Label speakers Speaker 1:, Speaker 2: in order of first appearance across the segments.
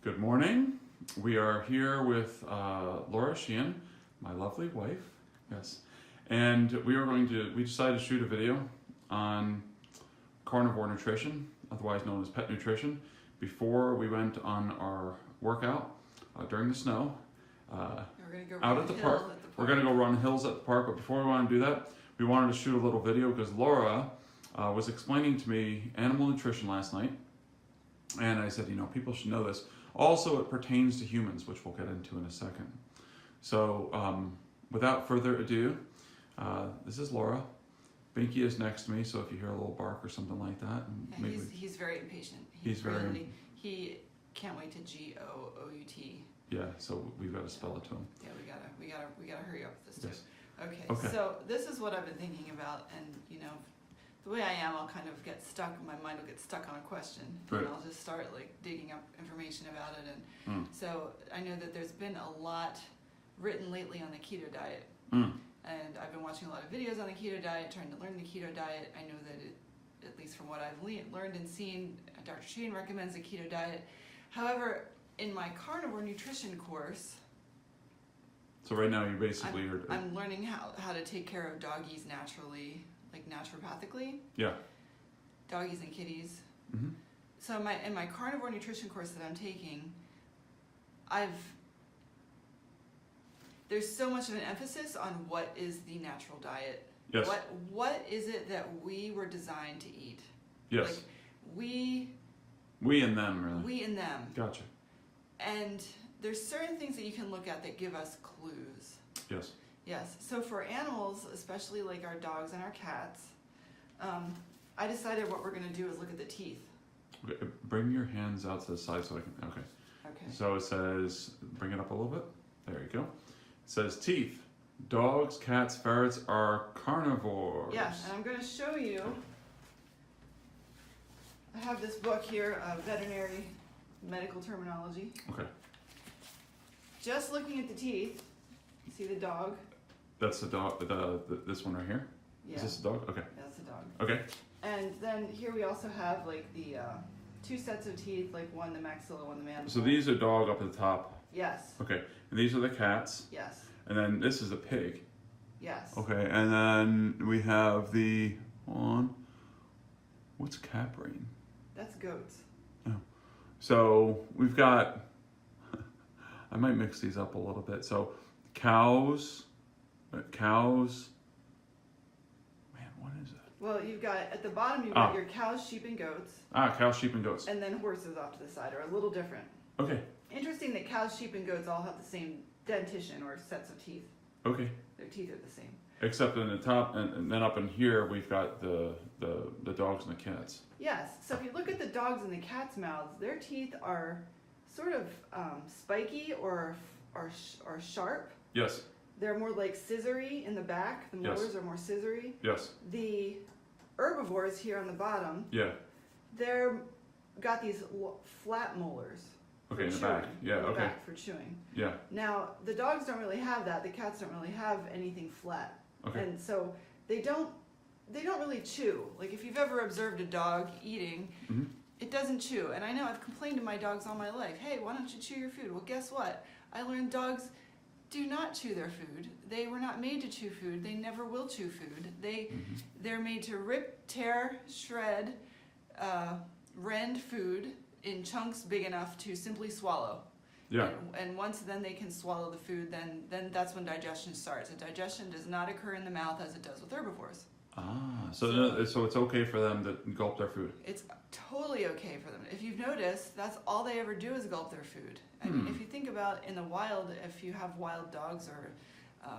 Speaker 1: Good morning. We are here with Laura Sheehan, my lovely wife. Yes. And we decided to shoot a video on carnivore nutrition, otherwise known as pet nutrition, before we went on our workout during the snow out at the park. We're going to go run hills at the park, but before we want to do that, we wanted to shoot a little video because Laura was explaining to me animal nutrition last night. And I said, people should know this. Also, it pertains to humans, which we'll get into in a second. So, without further ado, this is Laura. Binky is next to me, so if you hear a little bark or something like that,
Speaker 2: he's very impatient. He can't wait to G-O-O-U-T.
Speaker 1: Yeah, so we've got to spell it to him.
Speaker 2: Yeah, we gotta hurry up with this too.
Speaker 1: Yes.
Speaker 2: Okay. So this is what I've been thinking about, and the way I am, I'll kind of get stuck. My mind will get stuck on a question,
Speaker 1: right.
Speaker 2: And I'll just start digging up information about it. And so I know that there's been a lot written lately on the keto diet, and I've been watching a lot of videos on the keto diet, trying to learn the keto diet. I know that at least from what I've learned and seen, Dr. Sheehan recommends a keto diet. However, in my carnivore nutrition course,
Speaker 1: so right now you basically
Speaker 2: I'm learning how to take care of doggies naturally, naturopathically. Yeah. Doggies and kitties. Mm-hmm. So in my carnivore nutrition course that I'm taking, there's so much of an emphasis on what is the natural diet.
Speaker 1: Yes.
Speaker 2: What is it that we were designed to eat?
Speaker 1: Yes.
Speaker 2: We
Speaker 1: and them, really.
Speaker 2: We and them.
Speaker 1: Gotcha.
Speaker 2: And there's certain things that you can look at that give us clues.
Speaker 1: Yes.
Speaker 2: Yes. So for animals, especially like our dogs and our cats, I decided what we're going to do is look at the teeth.
Speaker 1: Okay, bring your hands out to the side so I can. Okay.
Speaker 2: Okay.
Speaker 1: So it says, bring it up a little bit. There you go. It says teeth. Dogs, cats, ferrets are carnivores.
Speaker 2: Yes, and I'm going to show you. I have this book here of veterinary medical terminology. Okay. Just looking at the teeth, see the dog?
Speaker 1: That's the dog, this one right here? Yeah. Is this the dog? Okay.
Speaker 2: That's the dog.
Speaker 1: Okay.
Speaker 2: And then here we also have the two sets of teeth, one the maxilla, one the mandible.
Speaker 1: So these are dog up at the top?
Speaker 2: Yes.
Speaker 1: Okay. And these are the cats?
Speaker 2: Yes.
Speaker 1: And then this is a pig?
Speaker 2: Yes.
Speaker 1: Okay, and then we have what's cat brain? That's
Speaker 2: goats.
Speaker 1: Oh. So we've got, I might mix these up a little bit. So cows, man, what is it?
Speaker 2: Well, you've got, at the bottom, you've got your cows, sheep, and goats.
Speaker 1: Cows, sheep, and goats.
Speaker 2: And then horses off to the side are a little different.
Speaker 1: Okay.
Speaker 2: Interesting that cows, sheep, and goats all have the same dentition or sets of teeth.
Speaker 1: Okay.
Speaker 2: Their teeth are the same.
Speaker 1: Except in the top, and then up in here, we've got the dogs and the cats.
Speaker 2: Yes. So if you look at the dogs and the cats' mouths, their teeth are sort of spiky or sharp.
Speaker 1: Yes.
Speaker 2: They're more scissory in the back. The molars are more scissory.
Speaker 1: Yes.
Speaker 2: The herbivores here on the bottom.
Speaker 1: Yeah.
Speaker 2: They're got these flat molars.
Speaker 1: Okay, in the back. Yeah, okay.
Speaker 2: Back for chewing.
Speaker 1: Yeah.
Speaker 2: Now, the dogs don't really have that. The cats don't really have anything flat.
Speaker 1: Okay.
Speaker 2: And so they don't really chew. If you've ever observed a dog eating, it doesn't chew. And I know I've complained to my dogs all my life, hey, why don't you chew your food? Well, guess what? I learned dogs do not chew their food. They were not made to chew food. They never will chew food. They're made to rip, tear, shred, rend food in chunks big enough to simply swallow. Yeah. And once then they can swallow the food, then that's when digestion starts. And digestion does not occur in the mouth as it does with herbivores.
Speaker 1: So it's okay for them to gulp their food?
Speaker 2: It's totally okay for them. If you've noticed, that's all they ever do is gulp their food. I mean, if you think about in the wild, if you have wild dogs or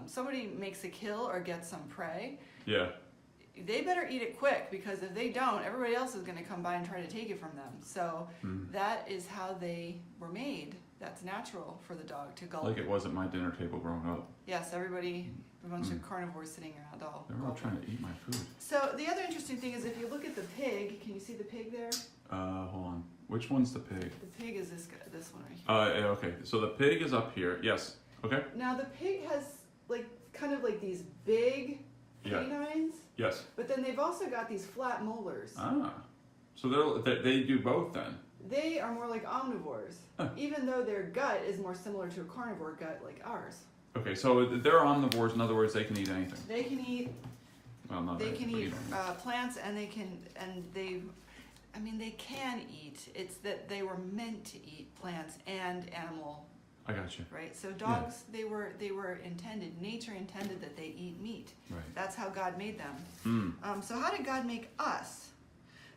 Speaker 2: somebody makes a kill or gets some prey, they better eat it quick, because if they don't, everybody else is going to come by and try to take it from them. So that is how they were made. That's natural for the dog to gulp.
Speaker 1: Like it wasn't my dinner table growing up.
Speaker 2: Yes, everybody, a bunch of carnivores sitting around all.
Speaker 1: They're all trying to eat my food.
Speaker 2: So the other interesting thing is if you look at the pig, can you see the pig there?
Speaker 1: Hold on. Which one's the pig?
Speaker 2: The pig is this one right
Speaker 1: here. Okay. So the pig is up here. Yes. Okay.
Speaker 2: Now the pig has kind of these big canines.
Speaker 1: Yes.
Speaker 2: But then they've also got these flat molars.
Speaker 1: So they do both then.
Speaker 2: they are more like omnivores, even though their gut is more similar to a carnivore gut like ours.
Speaker 1: Okay, so they're omnivores. In other words, they can eat anything.
Speaker 2: They can eat.
Speaker 1: Well, not
Speaker 2: They
Speaker 1: anything,
Speaker 2: can eat
Speaker 1: but
Speaker 2: plants, and they can, I mean, they can eat. It's that they were meant to eat plants and animal.
Speaker 1: I got you.
Speaker 2: Right. So dogs, they were intended. Nature intended that they eat meat.
Speaker 1: Right.
Speaker 2: That's how God made them. So how did God make us?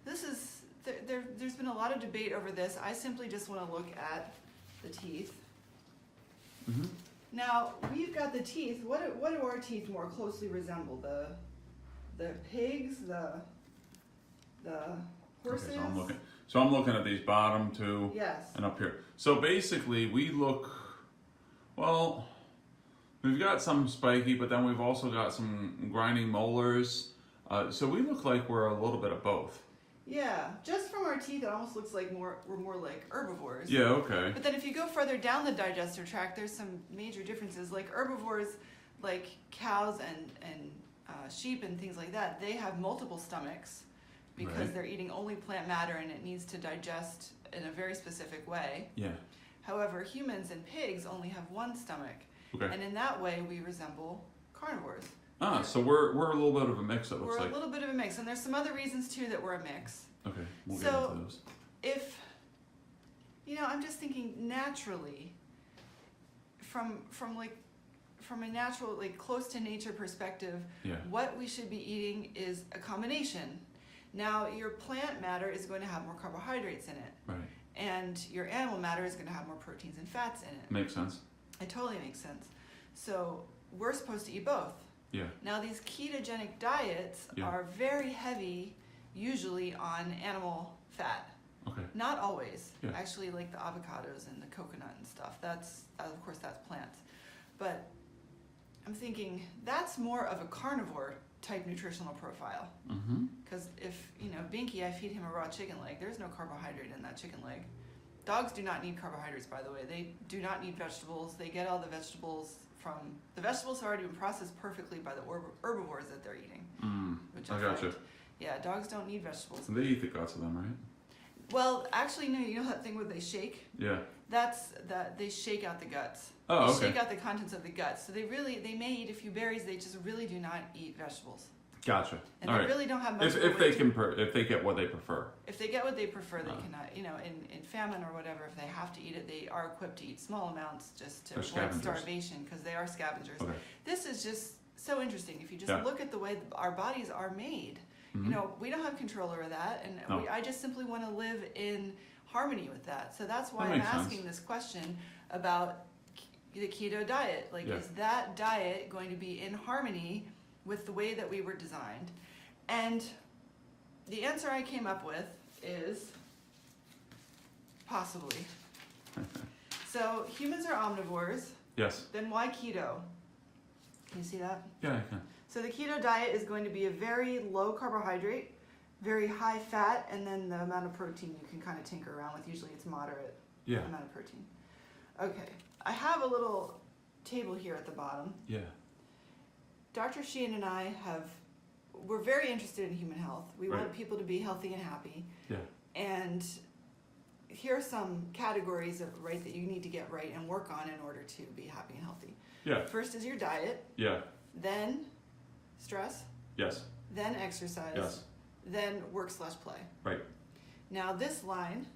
Speaker 2: This is there's been a lot of debate over this. I simply just want to look at the teeth.
Speaker 1: Mm-hmm.
Speaker 2: Now we've got the teeth. What do our teeth more closely resemble? The pigs, the horses.
Speaker 1: Okay, so I'm looking at these bottom two.
Speaker 2: Yes.
Speaker 1: And up here. So basically, we look. Well, we've got some spiky, but then we've also got some grinding molars. So we look like we're a little bit of both.
Speaker 2: Yeah, just from our teeth, it almost looks like we're more like herbivores.
Speaker 1: Yeah, okay.
Speaker 2: But then if you go further down the digestive tract, there's some major differences. Like herbivores, like cows and sheep and things like that, they have multiple stomachs because they're eating only plant matter and it needs to digest in a very specific way.
Speaker 1: Yeah.
Speaker 2: However, humans and pigs only have one stomach.
Speaker 1: Okay.
Speaker 2: And in that way, we resemble carnivores.
Speaker 1: So we're a little bit of a mix, it looks like.
Speaker 2: We're a little bit of a mix, and there's some other reasons too that we're a mix.
Speaker 1: Okay, we'll get into those.
Speaker 2: If, I'm just thinking naturally, from a natural, like close to nature perspective, what we should be eating is a combination. Now, your plant matter is going to have more carbohydrates in it.
Speaker 1: Right.
Speaker 2: And your animal matter is going to have more proteins and fats in it.
Speaker 1: Makes sense.
Speaker 2: It totally makes sense. So we're supposed to eat both.
Speaker 1: Yeah.
Speaker 2: Now these ketogenic diets are very heavy, usually on animal fat.
Speaker 1: Okay.
Speaker 2: Not always.
Speaker 1: Yeah.
Speaker 2: Actually, like the avocados and the coconut and stuff. That's of course that's plants. But I'm thinking that's more of a carnivore type nutritional profile.
Speaker 1: Mm-hmm.
Speaker 2: Because if Binky, I feed him a raw chicken leg. There's no carbohydrate in that chicken leg. Dogs do not need carbohydrates, by the way. They do not need vegetables. They get all the vegetables from the vegetables have already been processed perfectly by the herbivores that they're eating. Which
Speaker 1: I gotcha.
Speaker 2: Yeah, dogs don't need vegetables.
Speaker 1: So they eat the guts of them, right?
Speaker 2: Well, actually, no. You know that thing where they shake?
Speaker 1: Yeah.
Speaker 2: They shake out the guts.
Speaker 1: Oh,
Speaker 2: they
Speaker 1: okay.
Speaker 2: shake out the contents of the guts. So they may eat a few berries. They just really do not eat vegetables.
Speaker 1: Gotcha.
Speaker 2: And
Speaker 1: all
Speaker 2: they
Speaker 1: right.
Speaker 2: really don't have much.
Speaker 1: If they get what they prefer.
Speaker 2: If they get what they prefer, they cannot. In famine or whatever, if they have to eat it, they are equipped to eat small amounts just to avoid starvation because they are scavengers.
Speaker 1: Okay.
Speaker 2: This is just so interesting. If you just look at the way our bodies are made, we don't have control over that, and I just simply want to live in harmony with that. So that's why I'm asking this question about the keto diet. Like, is that diet going to be in harmony with the way that we were designed? And the answer I came up with is possibly. So humans are omnivores.
Speaker 1: Yes.
Speaker 2: Then why keto? Can you see that?
Speaker 1: Yeah, I can.
Speaker 2: So the keto diet is going to be a very low carbohydrate, very high fat, and then the amount of protein you can kind of tinker around with. Usually it's moderate amount of protein. Okay, I have a little table here at the bottom.
Speaker 1: Yeah.
Speaker 2: Dr. Sheehan and I we're very interested in human health. We want people to be healthy and happy.
Speaker 1: Yeah.
Speaker 2: And here are some categories that you need to get right and work on in order to be happy and healthy.
Speaker 1: Yeah.
Speaker 2: First is your diet.
Speaker 1: Yeah.
Speaker 2: Then stress.
Speaker 1: Yes.
Speaker 2: Then exercise.
Speaker 1: Yes.
Speaker 2: Then work/play.
Speaker 1: Right.
Speaker 2: Now this line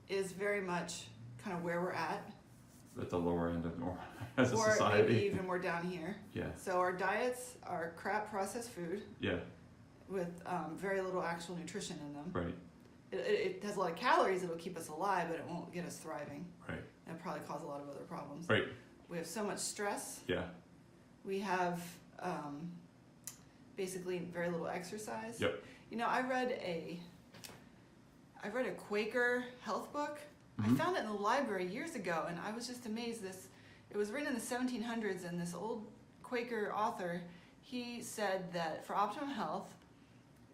Speaker 2: is very much kind of where we're at.
Speaker 1: At the lower end of as a
Speaker 2: or
Speaker 1: society.
Speaker 2: Maybe even more down here.
Speaker 1: Yeah.
Speaker 2: So our diets are crap processed food.
Speaker 1: Yeah.
Speaker 2: With very little actual nutrition in them.
Speaker 1: Right.
Speaker 2: It has a lot of calories. It'll keep us alive, but it won't get us thriving.
Speaker 1: Right.
Speaker 2: And it'll probably cause a lot of other problems.
Speaker 1: Right.
Speaker 2: We have so much stress.
Speaker 1: Yeah.
Speaker 2: We have basically very little exercise.
Speaker 1: Yep.
Speaker 2: I read a Quaker health book.
Speaker 1: Mm-hmm.
Speaker 2: I found it in the library years ago, and I was just amazed. It was written in the 1700s, and this old Quaker author, he said that for optimum health,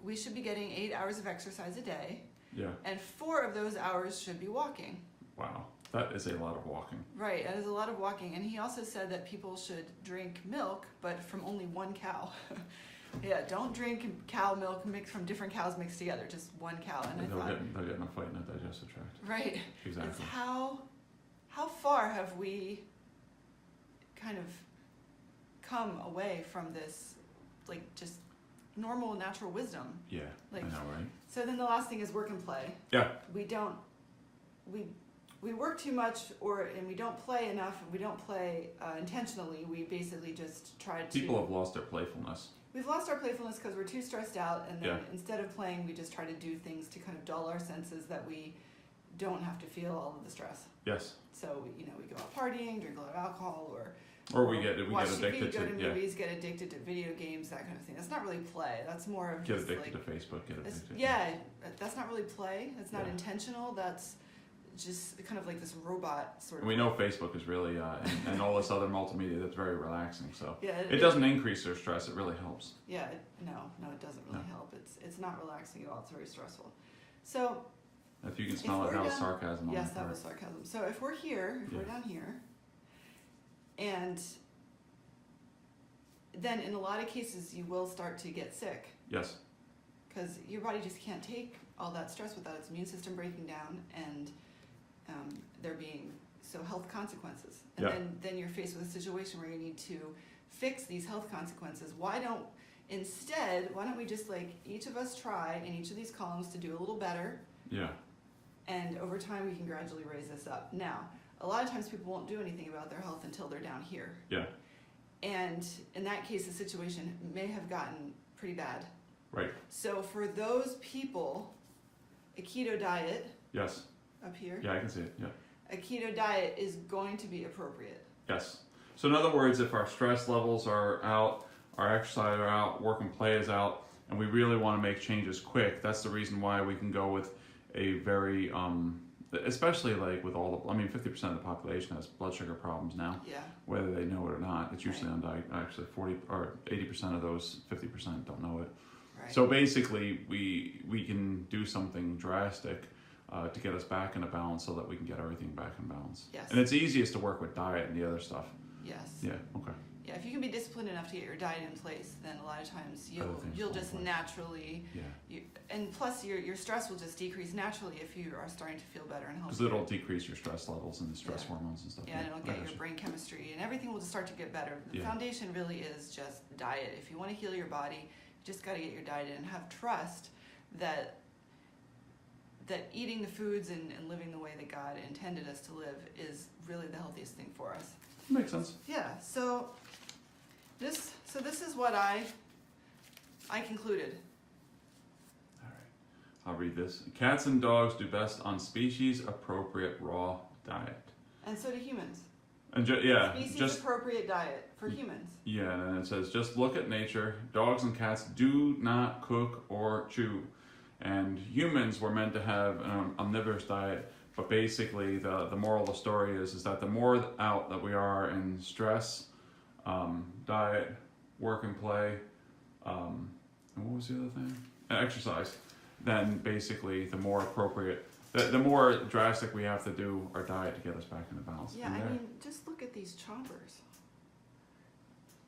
Speaker 2: we should be getting 8 hours of exercise a day.
Speaker 1: Yeah.
Speaker 2: And 4 of those hours should be walking.
Speaker 1: Wow. That is a lot of walking.
Speaker 2: Right, that is a lot of walking. And he also said that people should drink milk, but from only one cow. Yeah, don't drink cow milk mixed from different cows mixed together, just one cow. And
Speaker 1: they'll get in a fight in the digestive tract.
Speaker 2: Right.
Speaker 1: Exactly.
Speaker 2: It's how far have we kind of come away from this, like, just normal natural wisdom?
Speaker 1: Yeah,
Speaker 2: like,
Speaker 1: I know, right?
Speaker 2: So then the last thing is work and play.
Speaker 1: Yeah.
Speaker 2: We work too much, and we don't play enough, and we don't play intentionally. We basically just try to...
Speaker 1: People have lost their playfulness.
Speaker 2: We've lost our playfulness because we're too stressed out, and then
Speaker 1: Yeah.
Speaker 2: instead of playing, we just try to do things to kind of dull our senses that we don't have to feel all of the stress.
Speaker 1: Yes.
Speaker 2: So, we go out partying, drink a lot of alcohol,
Speaker 1: or we get
Speaker 2: watch
Speaker 1: addicted
Speaker 2: TV, go to
Speaker 1: to
Speaker 2: movies, get addicted to video games, that kind of thing. That's not really play. That's more of
Speaker 1: get
Speaker 2: just
Speaker 1: addicted
Speaker 2: like...
Speaker 1: to Facebook, get addicted.
Speaker 2: Yeah, that's not really play. It's not
Speaker 1: Yeah.
Speaker 2: intentional. That's just kind of like this robot sort of...
Speaker 1: We know Facebook is really, and all this other multimedia that's very relaxing, so
Speaker 2: Yeah,
Speaker 1: it doesn't increase their stress, it really helps.
Speaker 2: Yeah, no, it doesn't really
Speaker 1: No.
Speaker 2: help. It's not relaxing at all. It's very stressful. So...
Speaker 1: If you can smell it, that was sarcasm on
Speaker 2: Yes,
Speaker 1: my
Speaker 2: that
Speaker 1: part.
Speaker 2: was sarcasm. So if we're here, if we're
Speaker 1: Yeah.
Speaker 2: down here, and then in a lot of cases you will start to get sick
Speaker 1: Yes.
Speaker 2: because your body just can't take all that stress without its immune system breaking down and there being health consequences. And
Speaker 1: Yeah.
Speaker 2: then you're faced with a situation where you need to fix these health consequences. Why don't we just, like, each of us try in each of these columns to do a little better,
Speaker 1: Yeah.
Speaker 2: and over time we can gradually raise this up. Now, a lot of times people won't do anything about their health until they're down here.
Speaker 1: Yeah.
Speaker 2: And in that case, the situation may have gotten pretty bad.
Speaker 1: Right.
Speaker 2: So for those people, a keto diet
Speaker 1: Yes.
Speaker 2: up here,
Speaker 1: Yeah, I can see it. Yeah.
Speaker 2: a keto diet is going to be appropriate.
Speaker 1: Yes. So in other words, if our stress levels are out, our exercise are out, work and play is out, and we really want to make changes quick, that's the reason why we can go with a very, especially like with 50% of the population has blood sugar problems now,
Speaker 2: Yeah.
Speaker 1: whether they know it or not. It's usually
Speaker 2: Right.
Speaker 1: on diet. Actually, 40 or 80% of those 50% don't know it.
Speaker 2: Right.
Speaker 1: So basically, we can do something drastic to get us back into balance so that we can get everything back in balance.
Speaker 2: Yes.
Speaker 1: And it's easiest to work with diet and the other stuff.
Speaker 2: Yes.
Speaker 1: Yeah. Okay.
Speaker 2: Yeah, if you can be disciplined enough to get your diet in place, then a lot of times
Speaker 1: Other things
Speaker 2: you'll
Speaker 1: fall in
Speaker 2: just
Speaker 1: place.
Speaker 2: naturally,
Speaker 1: Yeah.
Speaker 2: and plus your stress will just decrease naturally if you are starting to feel better and
Speaker 1: Because
Speaker 2: healthier.
Speaker 1: it'll decrease your stress levels and the stress
Speaker 2: Yeah.
Speaker 1: hormones and stuff.
Speaker 2: Yeah, and it'll
Speaker 1: I
Speaker 2: get
Speaker 1: got
Speaker 2: your
Speaker 1: you.
Speaker 2: brain chemistry, and everything will just start to get better. The
Speaker 1: Yeah.
Speaker 2: foundation really is just diet. If you want to heal your body, you just got to get your diet in and have trust that eating the foods and living the way that God intended us to live is really the healthiest thing for us.
Speaker 1: Makes sense.
Speaker 2: Yeah, so this is what I concluded.
Speaker 1: All right. I'll read this. Cats and dogs do best on species appropriate raw diet.
Speaker 2: And so do humans.
Speaker 1: And
Speaker 2: Species
Speaker 1: just
Speaker 2: appropriate diet for humans.
Speaker 1: yeah, and then it says just look at nature. Dogs and cats do not cook or chew, and humans were meant to have an omnivorous diet. But basically, the moral of the story is that the more out that we are in stress, diet, work and play, and what was the other thing? Exercise. Then basically, the more appropriate, the more drastic we have to do our diet to get us back into balance.
Speaker 2: Yeah, I mean, just look at these chompers.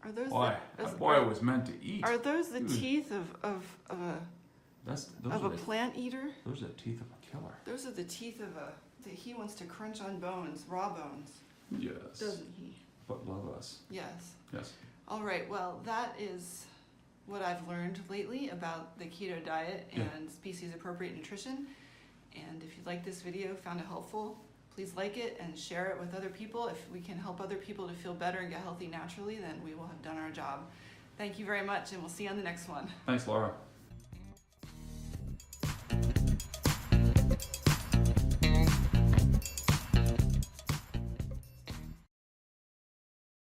Speaker 2: Are those
Speaker 1: boy,
Speaker 2: the,
Speaker 1: that boy was meant to eat.
Speaker 2: Are those the
Speaker 1: Dude.
Speaker 2: teeth of
Speaker 1: Those
Speaker 2: a
Speaker 1: are the,
Speaker 2: plant eater?
Speaker 1: those are the teeth of a killer.
Speaker 2: Those are the teeth of that he wants to crunch on bones, raw bones,
Speaker 1: Yes.
Speaker 2: doesn't he?
Speaker 1: But love us.
Speaker 2: Yes.
Speaker 1: Yes.
Speaker 2: All right, well, that is what I've learned lately about the keto diet
Speaker 1: Yeah.
Speaker 2: and species-appropriate nutrition. And if you like this video, found it helpful, please like it and share it with other people. If we can help other people to feel better and get healthy naturally, then we will have done our job. Thank you very much, and we'll see you on the next one.
Speaker 1: Thanks, Laura.